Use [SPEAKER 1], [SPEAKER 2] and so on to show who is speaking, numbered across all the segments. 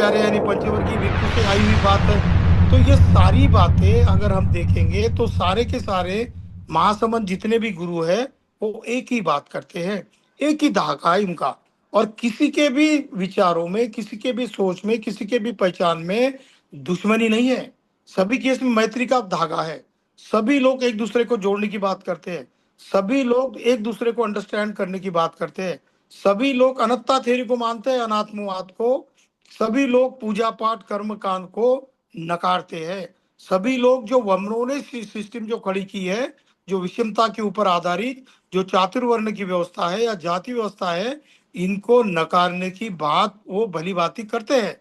[SPEAKER 1] प्यारे यानी पंचवर्गीय भिक्षु से आई हुई बात है। तो ये सारी बातें अगर हम देखेंगे तो सारे के सारे महासमंद जितने भी गुरु है वो एक ही बात करते हैं, एक ही धागा है उनका। और किसी के भी विचारों में, किसी के भी सोच में, किसी के भी पहचान में दुश्मनी नहीं है। सभी के इसमें मैत्री का धागा है। सभी लोग एक दूसरे को जोड़ने की बात करते हैं। सभी लोग एक दूसरे को अंडरस्टैंड करने की बात करते हैं। सभी लोग अनंतता थ्योरी को मानते हैं, अनात्मवाद को। सभी लोग पूजा पाठ कर्म कांड को नकारते हैं। सभी लोग जो वमनों ने सिस्टम जो खड़ी की है, जो विषमता के ऊपर आधारित जो चातुर्वर्ण की व्यवस्था है या जाति व्यवस्था है, इनको नकारने की बात वो भली भांति करते हैं।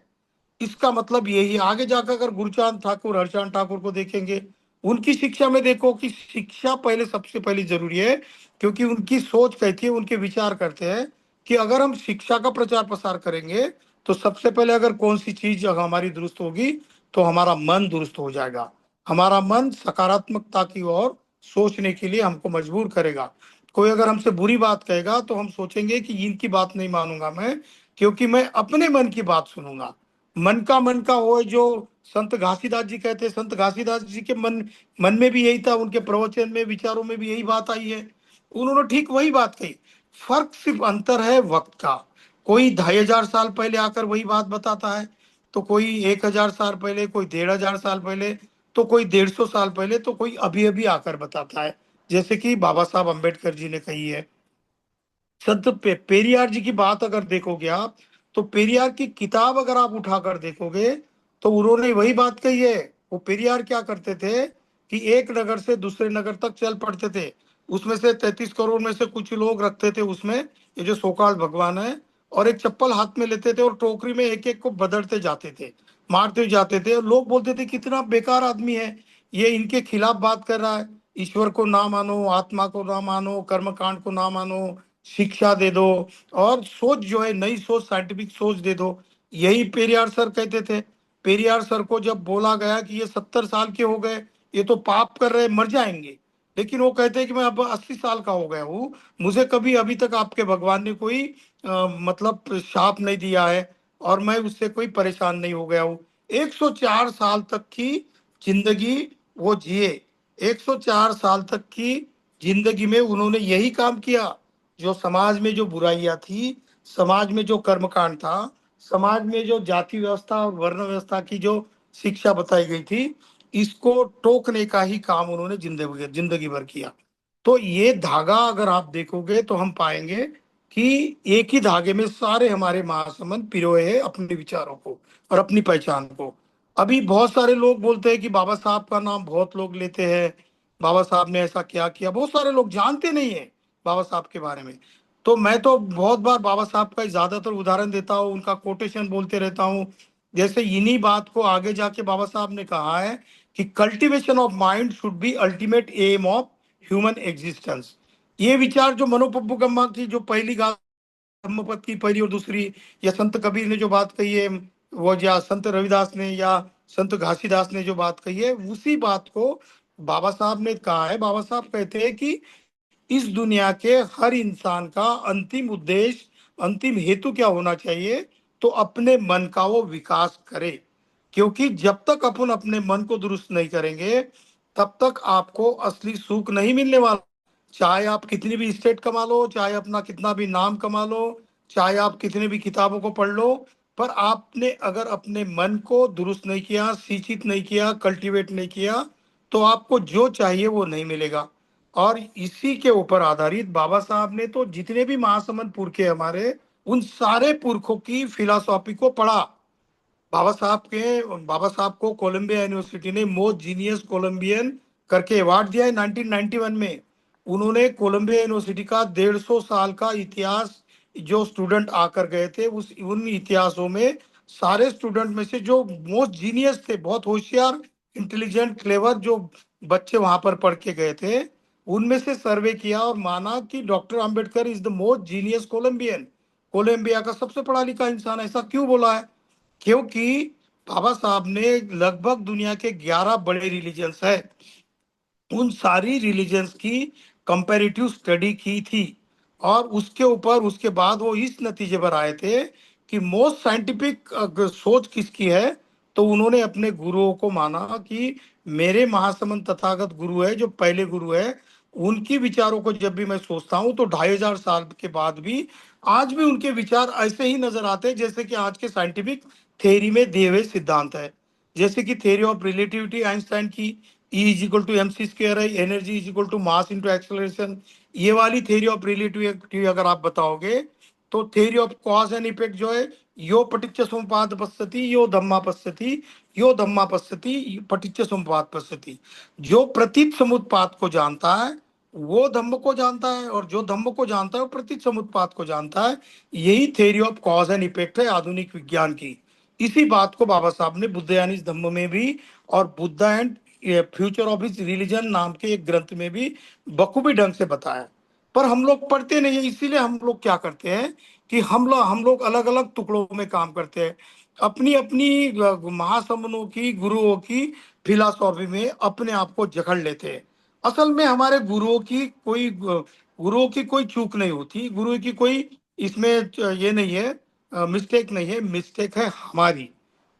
[SPEAKER 1] इसका मतलब यही है। आगे जाकर अगर गुरुचांद ठाकुर, हरचांद ठाकुर को देखेंगे, उनकी शिक्षा में देखो कि शिक्षा पहले सबसे पहले जरूरी है। क्योंकि उनकी सोच कहती है, उनके विचार करते हैं कि अगर हम शिक्षा का प्रचार प्रसार करेंगे तो सबसे पहले अगर कौन सी चीज अगर हमारी दुरुस्त होगी तो हमारा मन दुरुस्त हो जाएगा। हमारा मन सकारात्मकता की ओर सोचने के लिए हमको मजबूर करेगा। कोई अगर हमसे बुरी बात कहेगा तो हम सोचेंगे कि इनकी बात नहीं मानूंगा मैं, क्योंकि मैं अपने मन की बात सुनूंगा। मन का हो जो संत घासीदास जी कहते हैं, संत घासीदास जी के मन मन में भी यही था, उनके प्रवचन में विचारों में भी यही बात आई है। उन्होंने ठीक वही बात कही। फर्क सिर्फ अंतर है वक्त का। कोई 2500 साल पहले आकर वही बात बताता है, तो कोई 1000 साल पहले, कोई 1500 साल पहले, तो कोई 150 साल पहले, तो कोई अभी अभी आकर बताता है। जैसे कि बाबा साहब अम्बेडकर जी ने कही है। संत पेरियार जी की बात अगर देखोगे आप, तो पेरियार की किताब अगर आप उठाकर देखोगे तो उन्होंने वही बात कही है। वो पेरियार क्या करते थे कि एक नगर से दूसरे नगर तक चल पड़ते थे। उसमें से 33 करोड़ में से कुछ लोग रखते थे उसमें ये जो सोकाल भगवान है, और एक चप्पल हाथ में लेते थे और टोकरी में एक एक को बदलते जाते थे, मारते जाते थे। लोग बोलते थे कितना बेकार आदमी है, ये इनके खिलाफ बात कर रहा है। ईश्वर को ना मानो, आत्मा को ना मानो, कर्म कांड को ना मानो, शिक्षा दे दो, और सोच जो है नई सोच, साइंटिफिक सोच दे दो। यही पेरियार सर कहते थे। पेरियार सर को जब बोला गया कि ये 70 साल के हो गए, ये तो पाप कर रहे, मर जाएंगे, लेकिन वो कहते हैं कि मैं अब 80 साल का हो गया हूँ, मुझे कभी अभी तक आपके भगवान ने कोई मतलब शाप नहीं दिया है, और मैं उससे कोई परेशान नहीं हो गया हूँ। 104 साल तक की जिंदगी वो जिए। 104 साल तक की जिंदगी में उन्होंने यही काम किया। जो समाज में जो बुराइयां थी, समाज में जो कर्मकांड था, समाज में जो जाति व्यवस्था और वर्ण व्यवस्था की जो शिक्षा बताई गई थी, इसको टोकने का ही काम उन्होंने जिंदगी जिंदगी भर किया। तो ये धागा अगर आप देखोगे तो हम पाएंगे कि एक ही धागे में सारे हमारे महासंबंध पिरोए हैं अपने विचारों को और अपनी पहचान को। अभी बहुत सारे लोग बोलते हैं कि बाबा साहब का नाम बहुत लोग लेते हैं, बाबा साहब ने ऐसा क्या किया, बहुत सारे लोग जानते नहीं है बाबा साहब के बारे में। तो मैं तो बहुत बार बाबा साहब का ज्यादातर उदाहरण देता हूँ, उनका कोटेशन बोलते रहता हूँ। जैसे इन्हीं बात को आगे जाके बाबा साहब ने कहा है कि cultivation of mind should be ultimate aim of human existence. ये विचार जो मनोपब्बू गम्मा की जो पहली गाथा, धम्मपद की पहली और दूसरी, या संत कबीर ने जो बात कही है, वो या संत रविदास ने या संत घासीदास ने जो बात कही है, उसी बात को बाबा साहब ने कहा है। बाबा साहब कहते हैं कि इस दुनिया के हर इंसान का अंतिम उद्देश्य, अंतिम हेतु क्या होना चाहिए, तो अपने मन का वो विकास करे। क्योंकि जब तक अपन अपने मन को दुरुस्त नहीं करेंगे तब तक आपको असली सुख नहीं मिलने वाला। चाहे आप कितनी भी स्टेट कमा लो, चाहे अपना कितना भी नाम कमा लो, चाहे आप कितने भी किताबों को पढ़ लो, पर आपने अगर अपने मन को दुरुस्त नहीं किया, सिंचित नहीं किया, कल्टीवेट नहीं किया, तो आपको जो चाहिए वो नहीं मिलेगा। और इसी के ऊपर आधारित बाबा साहब ने तो जितने भी महासमंद पुरखे हमारे, उन सारे पुरखों की फिलॉसफी को पढ़ा। बाबा साहब को कोलंबिया यूनिवर्सिटी ने मोस्ट जीनियस कोलंबियन करके अवार्ड दिया है 1991 में। उन्होंने कोलंबिया यूनिवर्सिटी का 150 साल का इतिहास जो स्टूडेंट आकर गए थे, उस उन इतिहासों में सारे स्टूडेंट में से जो मोस्ट जीनियस थे, बहुत होशियार, इंटेलिजेंट, क्लेवर जो बच्चे वहां पर पढ़ के गए थे, उनमें से सर्वे किया और माना कि doctor Ambedkar is the most genius Columbian. Columbia का सबसे पढ़ा लिखा इंसान। ऐसा क्यों बोला है? क्योंकि बाबा साहब ने लगभग दुनिया के 11 बड़े रिलीजन्स है, उन सारी रिलीजन्स की कंपैरेटिव स्टडी की थी, और उसके ऊपर उसके बाद वो इस नतीजे पर आए थे कि मोस्ट साइंटिफिक सोच किसकी है, तो उन्होंने अपने गुरुओं को माना कि मेरे महासमंत तथागत गुरु है, जो पहले गुरु है, उनकी विचारों को जब भी मैं सोचता हूँ तो 2500 साल के बाद भी आज भी उनके विचार ऐसे ही नजर आते हैं जैसे कि आज के साइंटिफिक थ्योरी में दिए हुए सिद्धांत है। जैसे कि थ्योरी ऑफ रिलेटिविटी आइंस्टाइन की, E is equal to M C square है, energy is equal to mass into acceleration. ये वाली थ्योरी ऑफ रिलेटिविटी अगर आप बताओगे तो theory of cause and effect जो है, यो पटिच्च समुपपाद पश्यति यो धम्मा पश्यति, यो धम्मा पश्यति पटिच्च समुपपाद पश्यति। जो प्रतीत समुत्पाद को जानता है वो धम्म को जानता है, और जो धम्म को जानता है वो प्रतीत समुत्पाद को जानता है। यही theory of cause and effect है आधुनिक विज्ञान की। इसी बात को बाबा साहब ने बुद्ध यानी धम्म में भी, और Buddha and future of his religion नाम के एक ग्रंथ में भी बखूबी ढंग से बताया। पर हम लोग पढ़ते नहीं है, इसीलिए हम लोग क्या करते हैं कि हम लोग अलग अलग टुकड़ों में काम करते हैं, अपनी अपनी महासमनों की गुरुओं की फिलासॉफी में अपने आप को जकड़ लेते हैं। असल में हमारे गुरुओं की कोई चूक नहीं होती, गुरु की कोई इसमें ये नहीं है, मिस्टेक नहीं है, मिस्टेक है हमारी।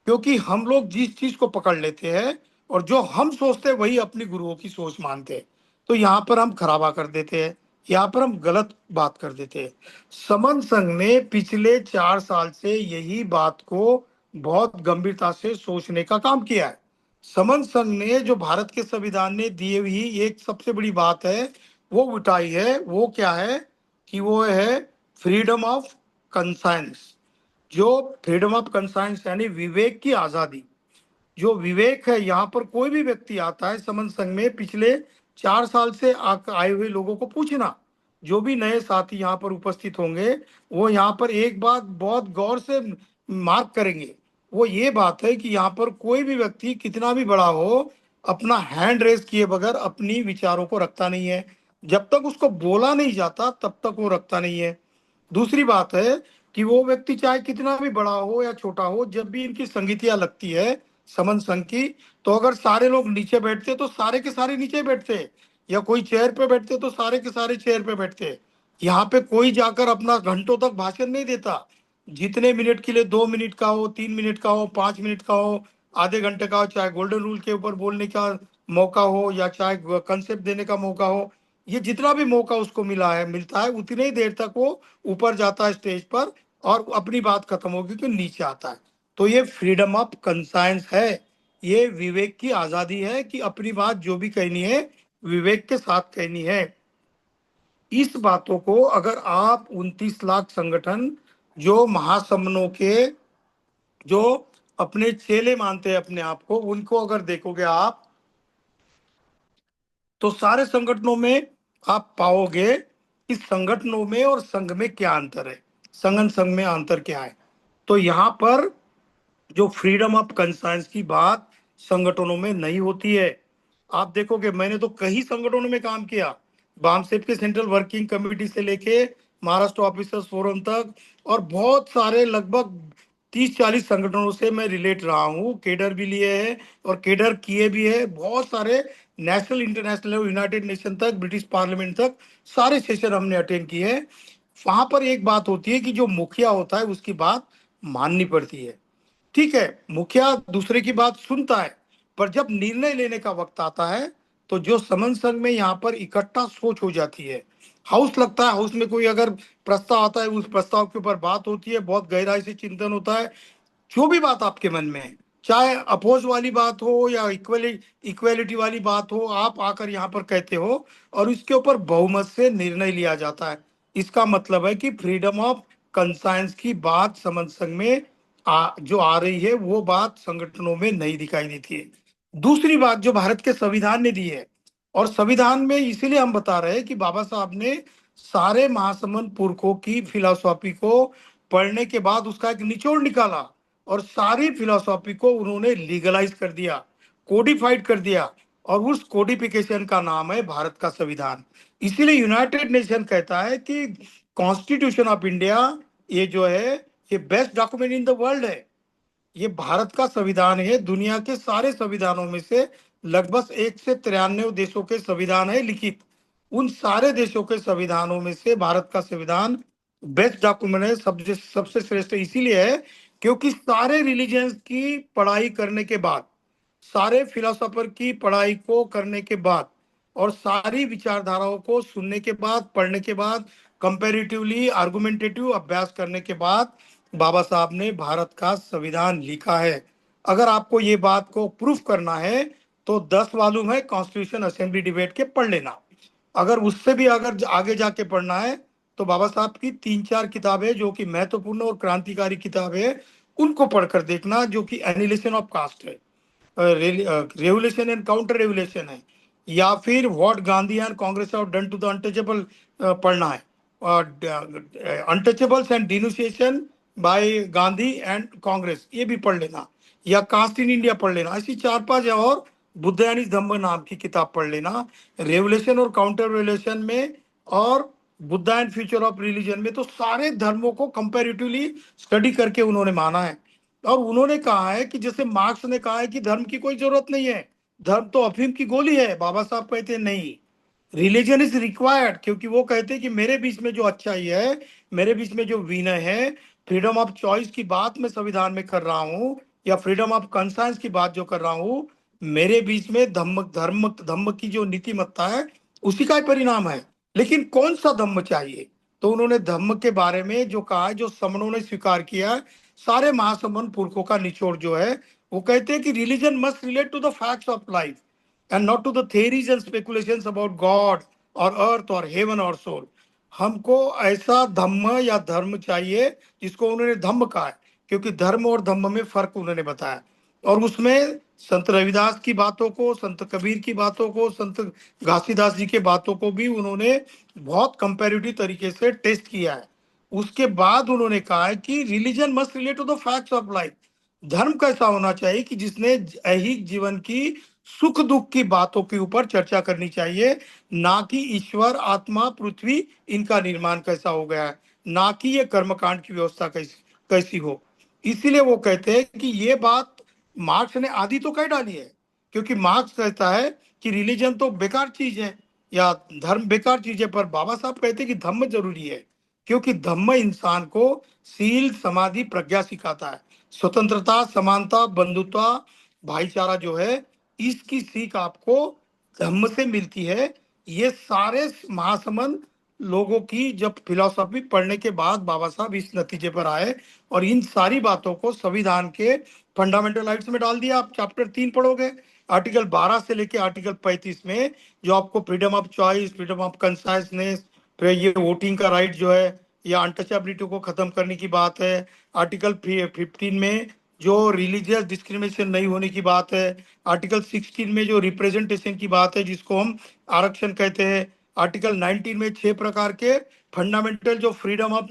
[SPEAKER 1] क्योंकि हम लोग जिस चीज को पकड़ लेते हैं और जो हम सोचते हैं वही अपनी गुरुओं की सोच मानते हैं, तो यहाँ पर हम खराबा कर देते हैं, यहाँ पर हम गलत बात कर देते हैं। समन संघ ने पिछले 4 साल से यही बात को बहुत गंभीरता से सोचने का काम किया है। समन संघ ने जो भारत के संविधान ने दिए हुई एक सबसे बड़ी बात है वो उठाई है, वो क्या है कि वो है फ्रीडम ऑफ कंसाइंस। जो फ्रीडम ऑफ कंसाइंस यानी विवेक की आजादी, जो विवेक है, यहाँ पर कोई भी व्यक्ति आता है समन संघ में पिछले 4 साल से आए हुए लोगों को पूछना, जो भी नए साथी यहाँ पर उपस्थित होंगे वो यहाँ पर एक बात बहुत गौर से मार्क करेंगे, वो ये बात है कि यहाँ पर कोई भी व्यक्ति कितना भी बड़ा हो अपना हैंड रेस किए बगैर अपनी विचारों को रखता नहीं है। जब तक उसको बोला नहीं जाता तब तक वो रखता नहीं है। दूसरी बात है कि वो व्यक्ति चाहे कितना भी बड़ा हो या छोटा हो, जब भी इनकी संगीतियां लगती है समन संघ की, तो अगर सारे लोग नीचे बैठते तो सारे के सारे नीचे बैठते, या कोई चेयर पे बैठते तो सारे के सारे चेयर पे बैठते। यहाँ पे कोई जाकर अपना घंटों तक भाषण नहीं देता। जितने मिनट के लिए, 2 मिनट का हो, 3 मिनट का हो, 5 मिनट का हो, आधे घंटे का हो, चाहे गोल्डन रूल के ऊपर बोलने का मौका हो या चाहे कंसेप्ट देने का मौका हो, ये जितना भी मौका उसको मिलता है उतनी ही देर तक वो ऊपर जाता है स्टेज पर और अपनी बात खत्म होगी कि नीचे आता है। तो ये फ्रीडम ऑफ कंसाइंस है, ये विवेक की आजादी है कि अपनी बात जो भी कहनी है विवेक के साथ कहनी है। इस बातों को अगर आप 29 लाख संगठन जो महासमनों के जो अपने चेले मानते हैं अपने आप को, उनको अगर देखोगे आप तो सारे संगठनों में आप पाओगे कि संगठनों में और संघ में क्या अंतर है, संगठन संघ में अंतर क्या है। तो यहाँ पर जो फ्रीडम ऑफ कंसाइंस की बात संगठनों में नहीं होती है। आप देखोगे मैंने तो कई संगठनों में काम किया, बामसेप के सेंट्रल वर्किंग कमेटी से लेके महाराष्ट्र ऑफिसर्स फोरम तक, और बहुत सारे लगभग 30-40 संगठनों से मैं रिलेट रहा हूँ, केडर भी लिए है और केडर किए भी है, बहुत सारे नेशनल इंटरनेशनल यूनाइटेड नेशन तक, ब्रिटिश पार्लियामेंट तक सारे सेशन हमने अटेंड किए हैं। वहां पर एक बात होती है कि जो मुखिया होता है उसकी बात माननी पड़ती है। ठीक है, मुखिया दूसरे की बात सुनता है, पर जब निर्णय लेने का वक्त आता है तो जो समन संघ में यहाँ पर इकट्ठा सोच हो जाती है, हाउस लगता है, हाउस में कोई अगर प्रस्ताव आता है उस प्रस्ताव के ऊपर बात होती है, बहुत गहराई से चिंतन होता है, जो भी बात आपके मन में है, चाहे अपोज वाली बात हो या इक्वेलिटी वाली बात हो, आप आकर यहाँ पर कहते हो और इसके ऊपर बहुमत से निर्णय लिया जाता है। इसका मतलब है कि फ्रीडम ऑफ कंसाइंस की बात समन संघ में जो आ रही है वो बात संगठनों में नहीं दिखाई देती है। दूसरी बात जो भारत के संविधान ने दी है, और संविधान में इसीलिए हम बता रहे हैं कि बाबा साहब ने सारे महासमन पुरखों की फिलॉसफी को पढ़ने के बाद उसका एक निचोड़ निकाला और सारी फिलॉसफी को उन्होंने लीगलाइज कर दिया, कोडिफाइड कर दिया, और उस कोडिफिकेशन का नाम है भारत का संविधान। इसीलिए यूनाइटेड नेशन कहता है कि कॉन्स्टिट्यूशन ऑफ इंडिया ये जो है ये best document in the world है। ये भारत का संविधान है, दुनिया के सारे संविधानों में से लगभग 1 से 93 देशों के संविधान है लिखित, उन सारे देशों के संविधानों में से भारत का संविधान बेस्ट डॉक्यूमेंट है, सबसे सबसे श्रेष्ठ इसीलिए है क्योंकि सारे रिलीजन्स की पढ़ाई करने के बाद, सारे फिलोसोफर की पढ़ाई को करने के बाद और सारी विचारधाराओं को सुनने के बाद, पढ़ने के बाद, कंपैरेटिवली आर्गुमेंटेटिव अभ्यास करने के बाद बाबा साहब ने भारत का संविधान लिखा है। अगर आपको ये बात को प्रूफ करना है तो 10 वॉल्यूम है कॉन्स्टिट्यूशन असेंबली डिबेट के, पढ़ लेना। अगर उससे भी अगर आगे जाके पढ़ना है तो बाबा साहब की 3-4 किताबें जो कि महत्वपूर्ण और क्रांतिकारी किताबें है, उनको पढ़कर देखना, जो कि एनिलेशन ऑफ कास्ट है, रेवुलेशन एंड काउंटर रेवुलेशन है, या फिर what Gandhi and Congress have done to the untouchable पढ़ना है, untouchables and denunciation by Gandhi and Congress, ये भी पढ़ लेना, या कास्ट इन इंडिया पढ़ लेना। ऐसी 4-5 और बुद्ध यानी धम्म नाम की किताब पढ़ लेना, रेवुलेशन और काउंटर रेवुलेशन में, और Buddha and future of religion में। तो सारे धर्मों को कंपैरेटिवली स्टडी करके उन्होंने माना है। और उन्होंने कहा है कि जैसे मार्क्स ने कहा है कि धर्म की कोई जरूरत नहीं है, धर्म तो अफीम की गोली है, बाबा साहब कहते हैं नहीं, रिलीजन इज रिक्वायर्ड, क्योंकि वो कहते हैं कि मेरे बीच में जो अच्छाई है, मेरे बीच में जो विनय है, फ्रीडम ऑफ चॉइस की बात मैं संविधान में कर रहा हूँ, या फ्रीडम ऑफ कंसाइंस की बात जो कर रहा हूँ, मेरे बीच में धम्म धर्म धम्म की जो नीतिमत्ता है उसी का ही परिणाम है। लेकिन कौन सा धम्म चाहिए? तो उन्होंने धम्म के बारे में जो कहा है, जो समणों ने स्वीकार किया है, सारे महासमन पुरखों का निचोड़ जो है, वो कहते हैं कि religion must relate to the facts of life and not to the theories and speculations about God or earth or heaven or soul। हमको ऐसा धम्म या धर्म चाहिए जिसको उन्होंने धम्म कहा है, क्योंकि धर्म और धम्म में फर्क उन्होंने बताया। और उसमें संत रविदास की बातों को, संत कबीर की बातों को, संत घासीदास जी के बातों को भी उन्होंने बहुत कंपैरेटिव तरीके से टेस्ट किया है। उसके बाद उन्होंने कहा है कि religion must relate to the facts of life. धर्म कैसा होना चाहिए कि जिसने ऐहिक जीवन की सुख दुख की बातों के ऊपर चर्चा करनी चाहिए, ना कि ईश्वर, आत्मा, पृथ्वी, इनका निर्माण कैसा हो गया है, ना कि ये कर्मकांड की व्यवस्था कैसी कैसी हो। इसीलिए वो कहते हैं कि ये बात मार्क्स ने आधी तो कह डाली है, क्योंकि मार्क्स कहता है कि रिलीजन तो बेकार चीज है या धर्म बेकार चीज है, पर बाबा साहब कहते हैं कि धम्म जरूरी है, क्योंकि धम्म इंसान को शील, समाधि, प्रज्ञा सिखाता है। स्वतंत्रता, समानता, बंधुत्व, भाईचारा जो है, इसकी सीख आपको धम्म से मिलती है। ये सारे महासमन लोगों की जब फिलॉसफी पढ़ने के बाद बाबा साहब इस नतीजे पर आए, और इन सारी बातों को संविधान के फंडामेंटल राइट्स में डाल दिया। आप चैप्टर 3 पढ़ोगे, आर्टिकल 12 से लेके आर्टिकल 35 में जो आपको freedom of choice, freedom of consciousness, फिर ये वोटिंग का राइट जो है, या अनटचेबिलिटी को खत्म करने की बात है। आर्टिकल 15 में जो रिलीजियस डिस्क्रिमिनेशन नहीं होने की बात है। आर्टिकल 16 में जो रिप्रेजेंटेशन की बात है, जिसको हम आरक्षण कहते हैं। आर्टिकल 19 में 6 प्रकार के फंडामेंटल जो फ्रीडम ऑफ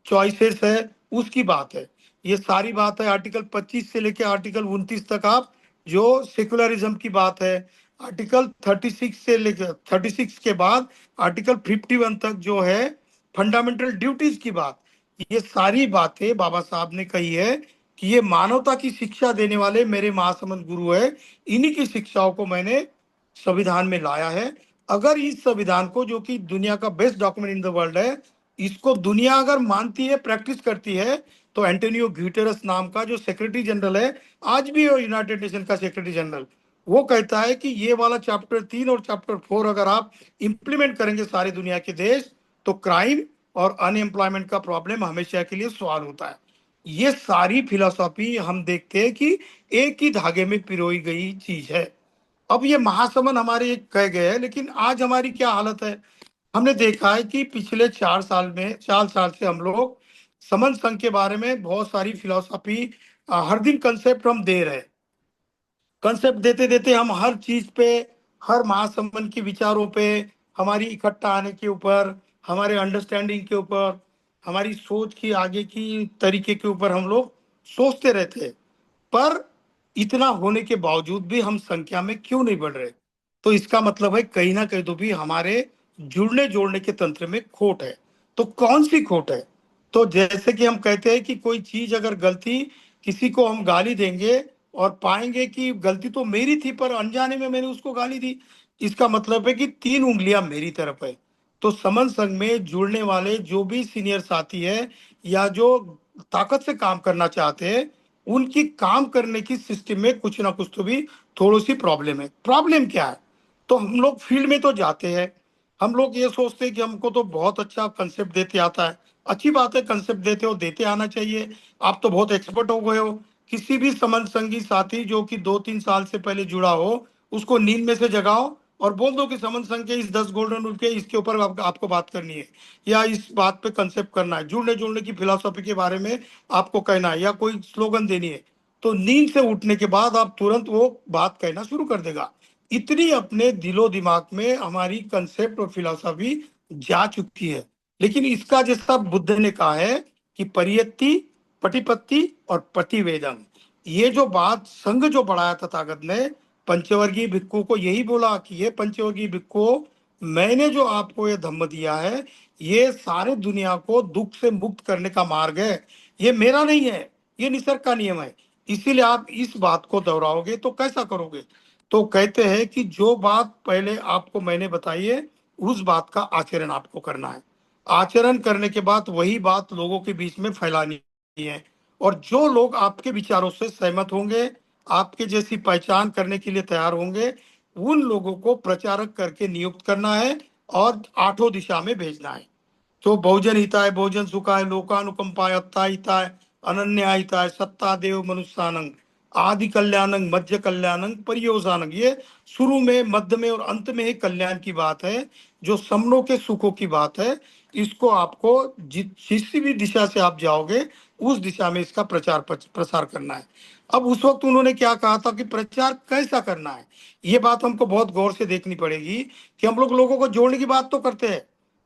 [SPEAKER 1] चॉइसेस है उसकी बात है, ये सारी बात है। आर्टिकल 25 से लेकर आर्टिकल 29 तक आप जो सेकुलरिज्म की बात है। आर्टिकल 36 से लेकर 36 के बाद आर्टिकल 51 तक जो है फंडामेंटल ड्यूटीज की बात, ये सारी बातें बाबा साहब ने कही है कि ये मानवता की शिक्षा देने वाले मेरे महासमंद गुरु है, इन्हीं की शिक्षाओं को मैंने संविधान में लाया है। अगर इस संविधान को, जो कि दुनिया का best document in the world है, इसको दुनिया अगर मानती है, प्रैक्टिस करती है, तो एंटोनियो ग्यूटेरस नाम का जो सेक्रेटरी जनरल है, आज भी यूनाइटेड नेशन का सेक्रेटरी जनरल, वो कहता है कि ये वाला चैप्टर 3 और चैप्टर 4 अगर आप इंप्लीमेंट करेंगे सारे दुनिया के देश, तो क्राइम और अनएम्प्लॉयमेंट का प्रॉब्लम हमेशा के लिए सॉल्व होता है। ये सारी फिलॉसफी हम देखते हैं कि एक ही धागे में पिरोई गई चीज है। अब ये महासमन हमारे एक कह गए हैं, लेकिन आज हमारी क्या हालत है? हमने देखा है कि पिछले 4 साल में, 4 साल से हम लोग समन संघ के बारे में बहुत सारी फिलॉसफी, हर दिन कंसेप्ट हम दे रहे हैं। कंसेप्ट देते देते हम हर चीज पे, हर महासंबंध के विचारों पे, हमारी इकट्ठा आने के ऊपर, हमारे अंडरस्टैंडिंग के ऊपर, हमारी सोच की आगे की तरीके के ऊपर हम लोग सोचते रहते हैं। पर इतना होने के बावजूद भी हम संख्या में क्यों नहीं बढ़ रहे? तो इसका मतलब है कहीं ना कहीं तो भी हमारे जुड़ने जोड़ने के तंत्र में खोट है। तो कौन सी खोट है? तो जैसे कि हम कहते हैं कि कोई चीज अगर गलती, किसी को हम गाली देंगे और पाएंगे कि गलती तो मेरी थी पर अनजाने में मैंने उसको गाली दी, इसका मतलब है कि 3 उंगलियां मेरी तरफ है। तो समन संघ में जुड़ने वाले जो भी सीनियर साथी है या जो ताकत से काम करना चाहते हैं, उनकी काम करने की सिस्टम में कुछ ना कुछ तो भी थोड़ी सी प्रॉब्लम है। प्रॉब्लम क्या है? तो हम लोग फील्ड में तो जाते हैं, हम लोग ये सोचते हैं कि हमको तो बहुत अच्छा कंसेप्ट देते आता है। अच्छी बात है, कंसेप्ट देते हो, देते आना चाहिए। आप तो बहुत एक्सपर्ट हो गए हो। किसी भी समन संगी साथी जो कि 2-3 साल से पहले जुड़ा हो, उसको नींद में से जगाओ और बोल दो कि समन संघ के इस 10 गोल्डन रूल के इसके ऊपर आपको बात करनी है, या इस बात पे कंसेप्ट करना है, जुड़ने जुड़ने की फिलॉसफी के बारे में आपको कहना है, या कोई स्लोगन देनी है, तो नींद से उठने के बाद आप तुरंत वो बात कहना शुरू कर देगा। इतनी अपने दिलो दिमाग में हमारी कंसेप्ट और फिलॉसफी जा चुकी है। लेकिन इसका जैसा बुद्ध ने कहा है कि परियत्ति, पटिपत्ति और प्रतिवेदन, ये जो बात संघ जो बढ़ाया तथागत ने पंचवर्गीय भिक्खु को, यही बोला कि ये पंचवर्गीय भिक्खु, मैंने जो आपको ये धम्म दिया है, ये सारे दुनिया को दुख से मुक्त करने का मार्ग है, ये मेरा नहीं है, ये निसर्ग का नियम है। इसीलिए आप इस बात को दोहराओगे तो कैसा करोगे? तो कहते हैं कि जो बात पहले आपको मैंने बताई है, उस बात का आचरण आपको करना है। आचरण करने के बाद वही बात लोगों के बीच में फैलानी है। और जो लोग आपके विचारों से सहमत होंगे, आपके जैसी पहचान करने के लिए तैयार होंगे, उन लोगों को प्रचारक करके नियुक्त करना है और आठों दिशा में भेजना है। तो बहुजन हिताय, बहुजन सुखाय, लोकानुकंपाय, अत्ता हिताय, अनन्या हिताय, सत्ता देव मनुष्यानंग, आदि कल्याणंग, मध्य कल्याणंग, परियोजानंग, ये शुरू में, मध्य में और अंत में ही कल्याण की बात है, जो समनों के सुखों की बात है। इसको आपको जिस भी दिशा से आप जाओगे, उस दिशा में इसका प्रसार करना है। अब उस वक्त उन्होंने क्या कहा था कि प्रचार कैसा करना है, ये बात हमको बहुत गौर से देखनी पड़ेगी। कि हम लोग लोगों को जोड़ने की बात तो करते हैं,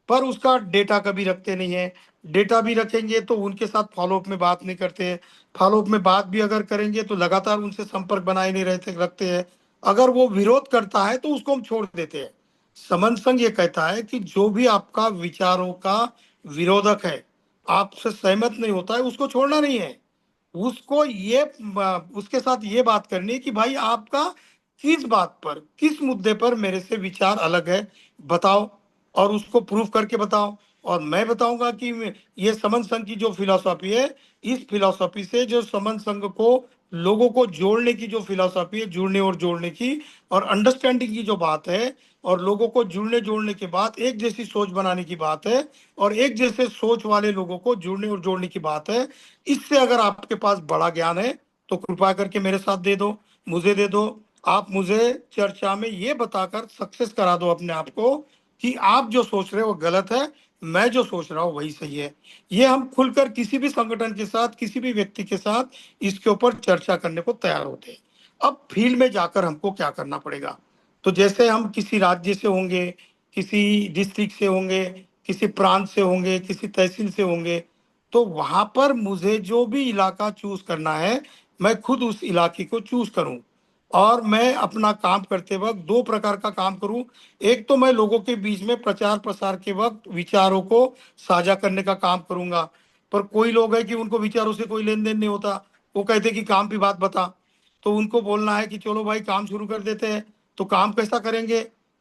[SPEAKER 1] पर उसका डेटा कभी रखते नहीं है। डेटा भी रखेंगे तो उनके साथ फॉलोअप में बात नहीं करते। फॉलोअप में बात भी अगर करेंगे तो लगातार उनसे संपर्क बनाए नहीं रहते रखते हैं। अगर वो विरोध करता है तो उसको हम छोड़ देते हैं। समन संघ ये कहता है कि जो भी आपका विचारों का विरोधक है, आपसे सहमत नहीं होता है, उसको छोड़ना नहीं है। उसको ये उसके साथ ये बात करनी है कि भाई आपका किस बात पर, किस मुद्दे पर मेरे से विचार अलग है, बताओ, और उसको प्रूफ करके बताओ। और मैं बताऊंगा कि ये समन संघ की जो फिलॉसफी है, इस फिलॉसफी से जो समन संघ को लोगों को जोड़ने की जो फिलॉसफी है, जुड़ने और जोड़ने की और अंडरस्टैंडिंग की जो बात है, और लोगों को जुड़ने जोड़ने के बाद एक जैसी सोच बनाने की बात है, और एक जैसे सोच वाले लोगों को जुड़ने और जोड़ने की बात है। इससे अगर आपके पास बड़ा ज्ञान है तो कृपा करके मेरे साथ दे दो, मुझे दे दो। आप मुझे चर्चा में ये बताकर सक्सेस करा दो अपने आप को कि आप जो सोच रहे हो वो गलत है, मैं जो सोच रहा हूँ वही सही है। ये हम खुलकर किसी भी संगठन के साथ, किसी भी व्यक्ति के साथ इसके ऊपर चर्चा करने को तैयार होते हैं। अब फील्ड में जाकर हमको क्या करना पड़ेगा? तो जैसे हम किसी राज्य से होंगे, किसी डिस्ट्रिक्ट से होंगे, किसी प्रांत से होंगे, किसी तहसील से होंगे, तो वहां पर मुझे जो भी इलाका चूज करना है, मैं खुद उस इलाके को चूज करूं। और मैं अपना काम करते वक्त दो प्रकार का काम करूं। एक तो मैं लोगों के बीच में प्रचार प्रसार के वक्त विचारों को साझा करने का काम करूंगा। पर कोई लोग है कि उनको विचारों से कोई लेन देन नहीं होता, वो कहते कि काम की बात बता। तो उनको बोलना है कि चलो भाई काम शुरू कर देते हैं। तो काम कैसा करेंगे?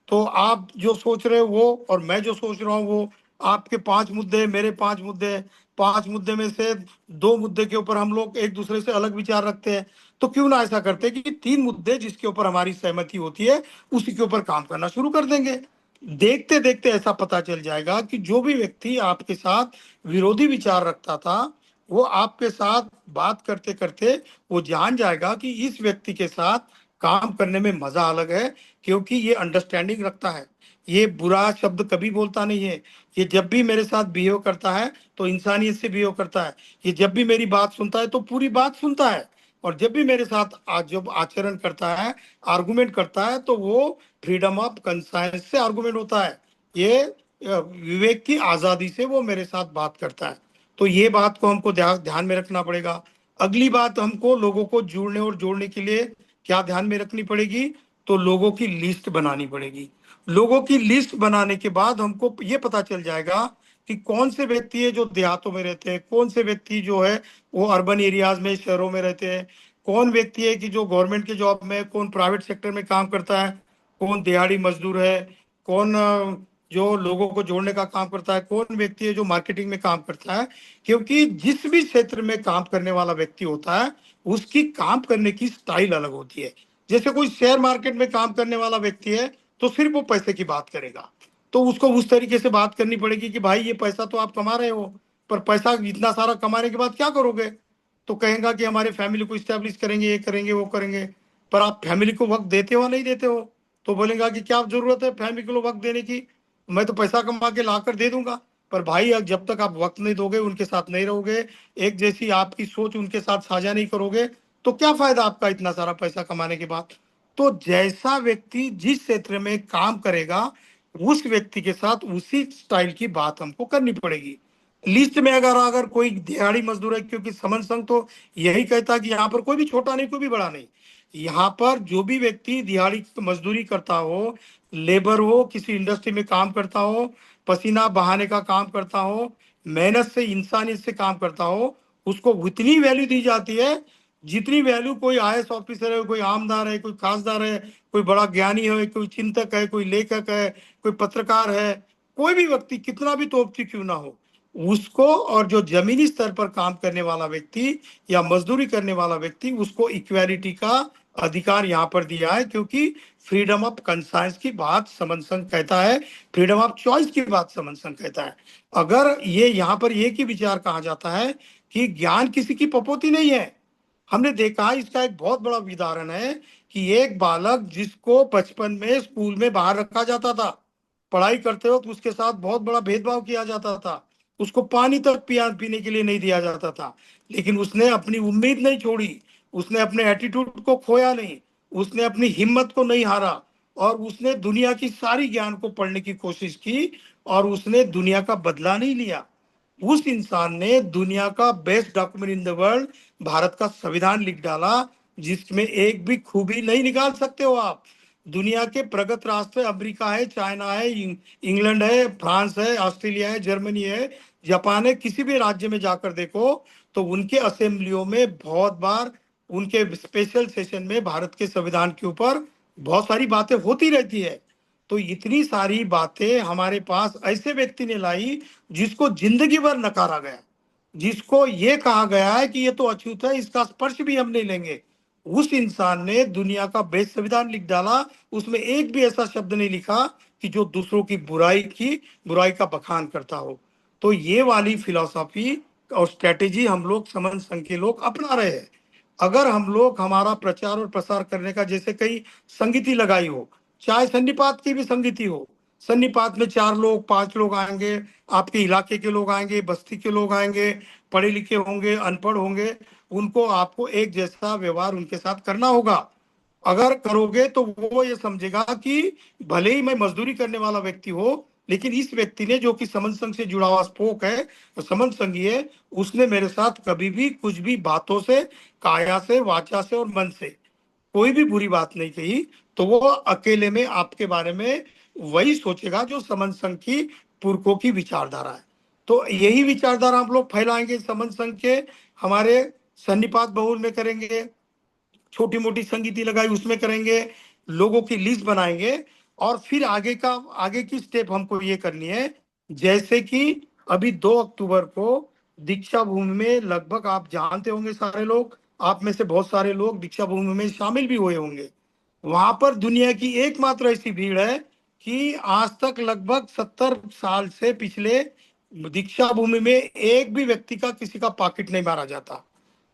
[SPEAKER 1] तो आप जो सोच रहे हो वो और मैं जो सोच रहा हूँ वो, आपके 5 मुद्दे, मेरे 5 मुद्दे, 5 मुद्दे में से 2 मुद्दे के ऊपर हम लोग एक दूसरे से अलग विचार रखते हैं। तो क्यों ना ऐसा करते हैं कि 3 मुद्दे जिसके ऊपर हमारी सहमति होती है, उसी के ऊपर काम करना शुरू कर देंगे। देखते देखते ऐसा पता चल जाएगा कि जो भी व्यक्ति आपके साथ विरोधी विचार रखता था, वो आपके साथ बात करते करते वो जान जाएगा कि इस व्यक्ति के साथ काम करने में मजा अलग है, क्योंकि ये अंडरस्टैंडिंग रखता है, ये बुरा शब्द कभी बोलता नहीं है, ये जब भी मेरे साथ बिहेव करता है तो इंसानियत से बिहेव करता है, ये जब भी मेरी बात सुनता है तो पूरी बात सुनता है, और जब भी मेरे साथ जब आचरण करता है, आर्गुमेंट करता है, तो वो फ्रीडम ऑफ कंसाइंस से आर्गुमेंट होता है। ये विवेक की आजादी से वो मेरे साथ बात करता है। तो ये बात को हमको ध्यान में रखना पड़ेगा। अगली बात, हमको लोगों को जुड़ने और जोड़ने के लिए क्या ध्यान में रखनी पड़ेगी? तो लोगों की लिस्ट बनानी पड़ेगी। लोगों की लिस्ट बनाने के बाद हमको ये पता चल जाएगा कि कौन से व्यक्ति है जो देहातों में रहते हैं, कौन से व्यक्ति जो है वो अर्बन एरियाज में, शहरों में रहते हैं, कौन व्यक्ति है कि जो गवर्नमेंट के जॉब में, कौन प्राइवेट सेक्टर में काम करता है, कौन दिहाड़ी मजदूर है, कौन जो लोगों को जोड़ने का काम करता है, कौन व्यक्ति है जो मार्केटिंग में काम करता है। क्योंकि जिस भी क्षेत्र में काम करने वाला व्यक्ति होता है, उसकी काम करने की स्टाइल अलग होती है। जैसे कोई शेयर मार्केट में काम करने वाला व्यक्ति है, तो सिर्फ वो पैसे की बात करेगा, तो उसको उस तरीके से बात करनी पड़ेगी कि भाई ये पैसा तो आप कमा रहे हो, पर पैसा इतना सारा कमाने के बाद क्या करोगे? तो कहेगा कि हमारे फैमिली को स्टैब्लिश करेंगे, ये करेंगे, वो करेंगे। पर आप फैमिली को वक्त देते हो नहीं देते हो? तो बोलेगा कि क्या जरूरत है फैमिली को वक्त देने की, मैं तो पैसा कमा के ला कर दे दूंगा। पर भाई अब जब तक आप वक्त नहीं दोगे, उनके साथ नहीं रहोगे, एक जैसी आपकी सोच उनके साथ साझा नहीं करोगे, तो क्या फायदा आपका इतना सारा पैसा कमाने के बाद? तो जैसा व्यक्ति जिस क्षेत्र में काम करेगा, उस व्यक्ति के साथ उसी स्टाइल की बात हमको करनी पड़ेगी। लिस्ट में अगर अगर कोई दिहाड़ी मजदूर है, क्योंकि समन संघ तो यही कहता है कि यहाँ पर कोई भी छोटा नहीं, कोई भी बड़ा नहीं। यहाँ पर जो भी व्यक्ति दिहाड़ी मजदूरी करता हो, लेबर हो, किसी इंडस्ट्री में काम करता हो, पसीना बहाने का काम करता हो, मेहनत से इंसानियत से काम करता हो, उसको उतनी वैल्यू दी जाती है जितनी वैल्यू कोई आईएएस ऑफिसर है, कोई आमदार है, कोई खासदार है, कोई बड़ा ज्ञानी है, कोई चिंतक है, कोई लेखक है, कोई पत्रकार है। कोई भी व्यक्ति कितना भी तोपची क्यों ना हो, उसको, और जो जमीनी स्तर पर काम करने वाला व्यक्ति या मजदूरी करने वाला व्यक्ति, उसको इक्वालिटी का अधिकार यहाँ पर दिया है। क्योंकि फ्रीडम ऑफ कंसाइंस की बात समन संघ कहता है, फ्रीडम ऑफ चॉइस की बात समन संघ कहता है। अगर ये यहाँ पर एक ही विचार कहा जाता है कि ज्ञान किसी की पपोती नहीं है। हमने देखा, इसका एक बहुत बड़ा उदाहरण है कि एक बालक जिसको बचपन में स्कूल में बाहर रखा जाता था, पढ़ाई करते वक्त उसके साथ बहुत बड़ा भेदभाव किया जाता था, उसको पानी तक पीने के लिए नहीं दिया जाता था, लेकिन उसने अपनी उम्मीद नहीं छोड़ी, उसने अपने एटीट्यूड को खोया नहीं, उसने अपनी हिम्मत को नहीं हारा, और उसने दुनिया की सारी ज्ञान को पढ़ने की कोशिश की, और उसने दुनिया का बदला नहीं लिया। उस इंसान ने दुनिया का best document in the world, Bharat का संविधान लिख डाला, जिसमें एक भी खूबी नहीं निकाल सकते हो आप। दुनिया के प्रगत राष्ट्र अमेरिका है, चाइना है, इंग्लैंड है, फ्रांस है, ऑस्ट्रेलिया है, जर्मनी है, जापान है, किसी भी राज्य में जाकर देखो तो उनके असेंबलियों में बहुत बार, उनके स्पेशल सेशन में भारत के संविधान के ऊपर बहुत सारी बातें होती रहती है। तो इतनी सारी बातें हमारे पास ऐसे व्यक्ति ने लाई जिसको जिंदगी भर नकारा गया, जिसको ये कहा गया है कि ये तो अछूत है, इसका स्पर्श भी हम नहीं लेंगे। उस इंसान ने दुनिया का बेस्ट संविधान लिख डाला, उसमें एक भी ऐसा शब्द नहीं लिखा कि जो दूसरों की बुराई का बखान करता हो। तो ये वाली फिलॉसफी और स्ट्रेटेजी हम लोग समन संघ के लोग अपना रहे हैं। अगर हम लोग हमारा प्रचार और प्रसार करने का, जैसे कई संगीति लगाई हो, चाहे सन्निपात की भी संगीति हो, सन्निपात में 4 लोग 5 लोग आएंगे, आपके इलाके के लोग आएंगे, बस्ती के लोग आएंगे, पढ़े लिखे होंगे, अनपढ़ होंगे, उनको आपको एक जैसा व्यवहार उनके साथ करना होगा। अगर करोगे तो वो ये समझेगा कि भले ही मैं मजदूरी करने वाला व्यक्ति हो, लेकिन इस व्यक्ति ने, जो कि समन संघ से जुड़ा हुआ स्पोक है, समन संघी है, उसने मेरे साथ कभी भी कुछ भी बातों से, काया से, वाचा से और मन से कोई भी बुरी बात नहीं कही। तो वो अकेले में आपके बारे में वही सोचेगा जो समन संघ की पुरखों की विचारधारा है। तो यही विचारधारा हम लोग फैलाएंगे समन संघ के, हमारे सन्निपात बहुल में करेंगे, छोटी मोटी संगीति लगाई उसमें करेंगे, लोगों की लिस्ट बनाएंगे, और फिर आगे की स्टेप हमको ये करनी है। जैसे कि अभी 2 अक्टूबर को दीक्षा भूमि में, लगभग आप जानते होंगे सारे लोग, आप में से बहुत सारे लोग दीक्षा भूमि में शामिल भी हुए होंगे। वहां पर दुनिया की एकमात्र ऐसी भीड़ है कि आज तक लगभग 70 साल से पिछले दीक्षा भूमि में एक भी व्यक्ति का, किसी का पॉकेट नहीं मारा जाता,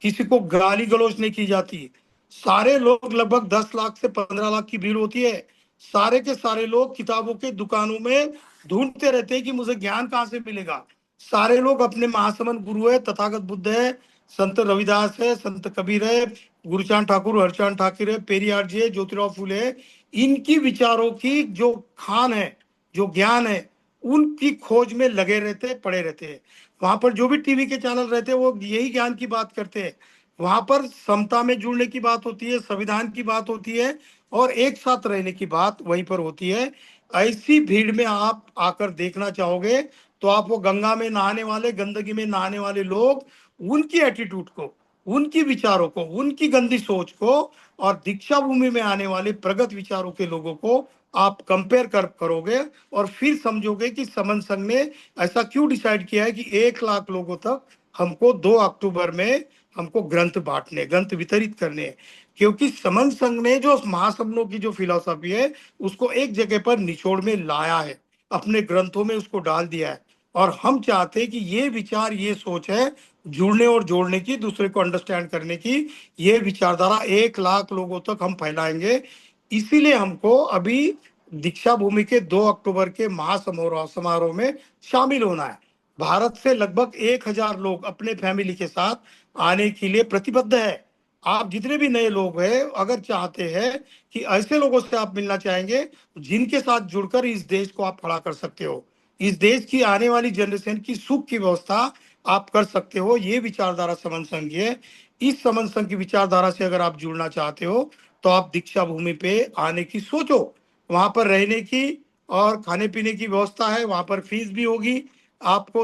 [SPEAKER 1] किसी को गाली गलौज नहीं की जाती। सारे लोग, लगभग 10 लाख से 15 लाख की भीड़ होती है, सारे के सारे लोग किताबों के दुकानों में ढूंढते रहते हैं कि मुझे ज्ञान कहाँ से मिलेगा। सारे लोग अपने महासमन गुरु है, तथागत बुद्ध है, संत रविदास है, संत कबीर है, गुरुचांद ठाकुर, हरचांद ठाकुर है, पेरियार जी है, ज्योतिराव फूले है, इनकी विचारों की जो खान है, जो ज्ञान है, उनकी खोज में लगे रहते, पड़े रहते हैं। वहां पर जो भी टीवी के चैनल रहते हैं वो यही ज्ञान की बात करते हैं। वहां पर समता में जुड़ने की बात होती है, संविधान की बात होती है, और एक साथ रहने की बात वहीं पर होती है। ऐसी भीड़ में आप आकर देखना चाहोगे तो आप वो गंगा में नहाने वाले, गंदगी में नहाने वाले लोग, उनकी एटीट्यूड को, उनकी विचारों को, उनकी गंदी सोच को, और दीक्षा भूमि में आने वाले प्रगत विचारों के लोगों को आप कंपेयर करोगे और फिर समझोगे कि समन संघ ने ऐसा क्यों डिसाइड किया है कि 1 लाख लोगों तक हमको 2 अक्टूबर में हमको ग्रंथ वितरित करने हैं। क्योंकि समन संघ ने जो महासमनों की जो फिलॉसफी है उसको एक जगह पर निचोड़ में लाया है, अपने ग्रंथों में उसको डाल दिया है। और हम चाहते हैं कि ये विचार, ये सोच है जुड़ने और जोड़ने की, दूसरे को अंडरस्टैंड करने की, ये विचारधारा 1 लाख लोगों तक हम फैलाएंगे। इसीलिए हमको अभी दीक्षा भूमि के 2 अक्टूबर के महासमारोह समारोह में शामिल होना है। भारत से लगभग 1,000 लोग अपने फैमिली के साथ आने के लिए प्रतिबद्ध है। आप जितने भी नए लोग हैं, अगर चाहते हैं कि ऐसे लोगों से आप मिलना चाहेंगे जिनके साथ जुड़कर इस देश को आप खड़ा कर सकते हो, इस देश की आने वाली जनरेशन की सुख की व्यवस्था आप कर सकते हो, ये विचारधारा समन संघ की है। इस समन संघ की विचारधारा से अगर आप जुड़ना चाहते हो तो आप दीक्षा भूमि पे आने की सोचो। वहां पर रहने की और खाने पीने की व्यवस्था है, वहां पर फीस भी होगी। आपको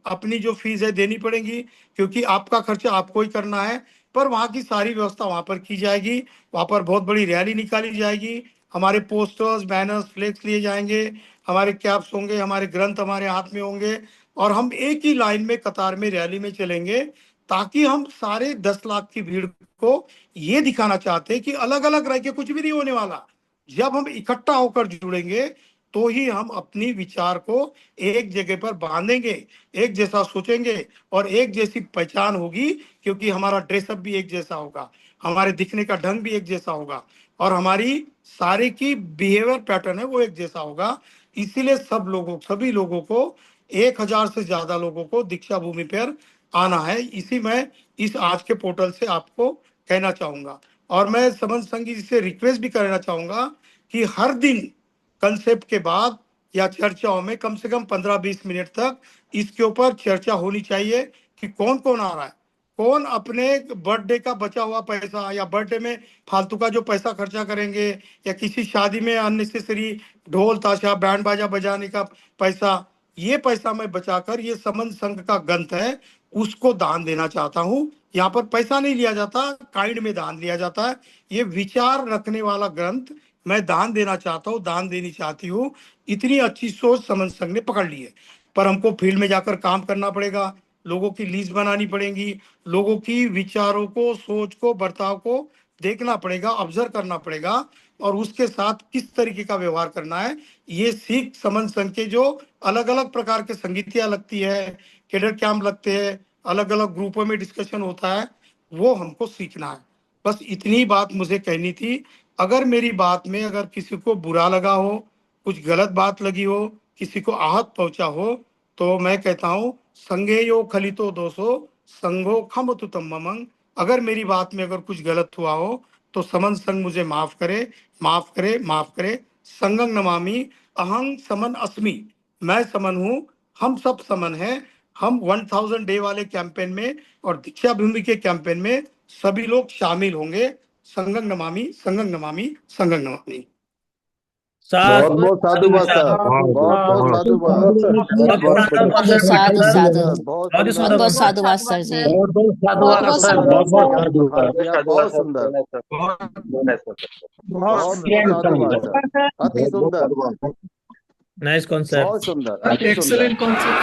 [SPEAKER 1] अपनी जो फीस है देनी पड़ेगी, क्योंकि आपका खर्चा आपको ही करना है। पर वहाँ की सारी व्यवस्था वहां पर की जाएगी। वहां पर बहुत बड़ी रैली निकाली जाएगी, हमारे पोस्टर्स, बैनर्स, फ्लेक्स लिए जाएंगे, हमारे कैप्स होंगे, हमारे ग्रंथ हमारे हाथ में होंगे, और हम एक ही लाइन में कतार में रैली में चलेंगे, ताकि हम सारे 10 लाख की भीड़ को ये दिखाना चाहते हैं कि अलग अलग रह के कुछ भी नहीं होने वाला। जब हम इकट्ठा होकर जुड़ेंगे तो ही हम अपनी विचार को एक जगह पर बांधेंगे, एक जैसा सोचेंगे और एक जैसी पहचान होगी। क्योंकि हमारा ड्रेसअप भी एक जैसा होगा, हमारे दिखने का ढंग भी एक जैसा होगा, और हमारी सारे की बिहेवियर पैटर्न है वो एक जैसा होगा। इसीलिए सभी लोगों को 1,000 से ज्यादा लोगों को दीक्षा भूमि पर आना है। इसी मैं इस आज के पोर्टल से आपको कहना चाहूंगा। और मैं समन संघ जी से रिक्वेस्ट भी करना चाहूंगा कि हर दिन कंसेप्ट के बाद या चर्चाओं में कम से कम 15-20 मिनट तक इसके ऊपर चर्चा होनी चाहिए कि कौन कौन आ रहा है, कौन अपने बर्थडे का बचा हुआ पैसा या बर्थडे में फालतू का जो पैसा खर्चा करेंगे, या किसी शादी में अननेसेसरी ढोल ताशा बैंड बाजा बजाने का पैसा, ये पैसा मैं बचाकर ये समन संघ का ग्रंथ है उसको दान देना चाहता हूँ। यहाँ पर पैसा नहीं लिया जाता, काइंड में दान लिया जाता है। ये विचार रखने वाला ग्रंथ मैं दान देना चाहता हूँ, दान देनी चाहती हूँ। इतनी अच्छी सोच समन संघ ने पकड़ ली है। पर हमको फील्ड में जाकर काम करना पड़ेगा, लोगों की लिस्ट बनानी पड़ेगी, लोगों की विचारों को, सोच को, बर्ताव को देखना पड़ेगा, ऑब्जर्व करना पड़ेगा, और उसके साथ किस तरीके का व्यवहार करना है। ये सीख समन संघ के जो अलग अलग प्रकार के संगीतियां लगती है, कैडर कैंप लगते हैं, अलग अलग ग्रुपों में डिस्कशन होता है, वो हमको सीखना है। बस इतनी बात मुझे कहनी थी। अगर मेरी बात में अगर किसी को बुरा लगा हो, कुछ गलत बात लगी हो, किसी को आहत पहुंचा हो, तो मैं कहता हूँ संगे यो खलितो दोषो संगो खमतु तम्ममंग। अगर मेरी बात में अगर कुछ गलत हुआ हो तो समन संग मुझे माफ करे, माफ करे, माफ करे। संगं नमामि, अहं समन अस्मि। मैं समन हूँ, हम सब समन हैं। हम 1000 डे वाले कैंपेन में और दीक्षा भूमि के कैंपेन में सभी लोग शामिल होंगे। संगं नमामि, संगं नमामि, संगं नमामि।
[SPEAKER 2] बहुत
[SPEAKER 3] साधु
[SPEAKER 2] बहुत साधुवाद सर, बहुत बहुत साधुवाद, बहुत बढ़िया
[SPEAKER 4] साधु साधु
[SPEAKER 2] सर, बहुत
[SPEAKER 3] बहुत
[SPEAKER 2] सुंदर,
[SPEAKER 4] बहुत बहुत साधुवाद सर जी।
[SPEAKER 3] बहुत बहुत
[SPEAKER 4] बहुत बहुत
[SPEAKER 3] बहुत बहुत
[SPEAKER 2] हाँ जी, आप बहुत सुंदर, बहुत बहुत साधुवाद सर, अति सुंदर,
[SPEAKER 3] नाइस कॉन्सेप्ट,
[SPEAKER 2] बहुत सुंदर, अति सुंदर।
[SPEAKER 5] Excellent concept.